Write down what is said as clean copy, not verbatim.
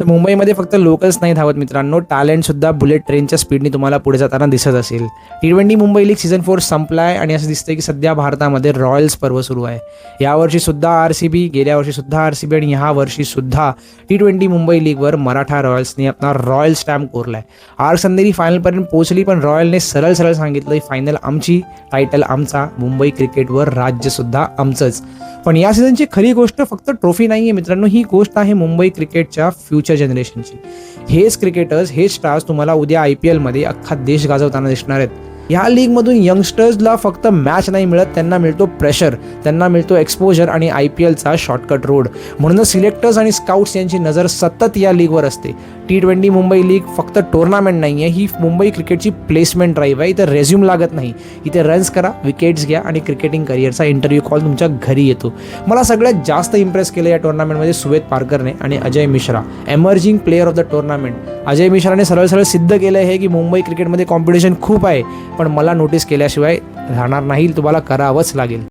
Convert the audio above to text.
तर मुंबईमध्ये फक्त लोकल्स नाही धावत मित्रांनो, टॅलेंटसुद्धा बुलेट ट्रेनच्या स्पीडने तुम्हाला पुढे जाताना दिसत असेल. T20 मुंबई लीग सीझन 4 संपलाय आणि असं दिसतंय की सध्या भारतामध्ये रॉयल्स पर्व सुरू आहे. यावर्षीसुद्धा RCB, गेल्या वर्षीसुद्धा RCB आणि ह्या वर्षीसुद्धा T20 मुंबई लीगवर मराठा रॉयल्सने आपला royal stamp Korlai. Arcs Andheri फायनलपर्यंत पोहोचली, पण रॉयलने सरळ सरळ सांगितलं फायनल आमची, टायटल आमचा, मुंबई क्रिकेटवर राज्यसुद्धा आमचंच. पण या सीझनची खरी गोष्ट फक्त ट्रॉफी नाही आहे मित्रांनो, ही गोष्ट आहे मुंबई क्रिकेटच्या फ्युचर जनरेशनची. हेच क्रिकेटर्स, हेच स्टार्स तुम्हाला उद्या IPLमध्ये अख्खा देश गाजवताना दिसणार आहेत. ह्या लीगमधून यंगस्टर्सला फक्त मॅच नाही मिळत, त्यांना मिळतो प्रेशर, त्यांना मिळतो एक्सपोजर आणि IPLचा शॉर्टकट रोड. म्हणूनच सिलेक्टर्स आणि स्काउट्स यांची नजर सतत या लीगवर असते. T20 मुंबई लीग फक्त टुर्नामेंट नाही आहे, ही मुंबई क्रिकेटची प्लेसमेंट ड्राईव्ह आहे. इथं रेझ्यूम लागत नाही, इथे रन्स करा, विकेट्स घ्या आणि क्रिकेटिंग करिअरचा इंटरव्ह्यू कॉल तुमच्या घरी येतो. मला सगळ्यात जास्त इम्प्रेस केलं या टुर्नामेंटमध्ये सुवेद पारकरने आणि Ajay Mishra, emerging player of the tournament. Ajay मिश्राने सरळ सरळ सिद्ध केलं आहे की मुंबई क्रिकेटमध्ये कॉम्पिटिशन खूप आहे, पण मला नोटीस केल्याशिवाय राहणार नाही, तुम्हाला करावंच लागेल.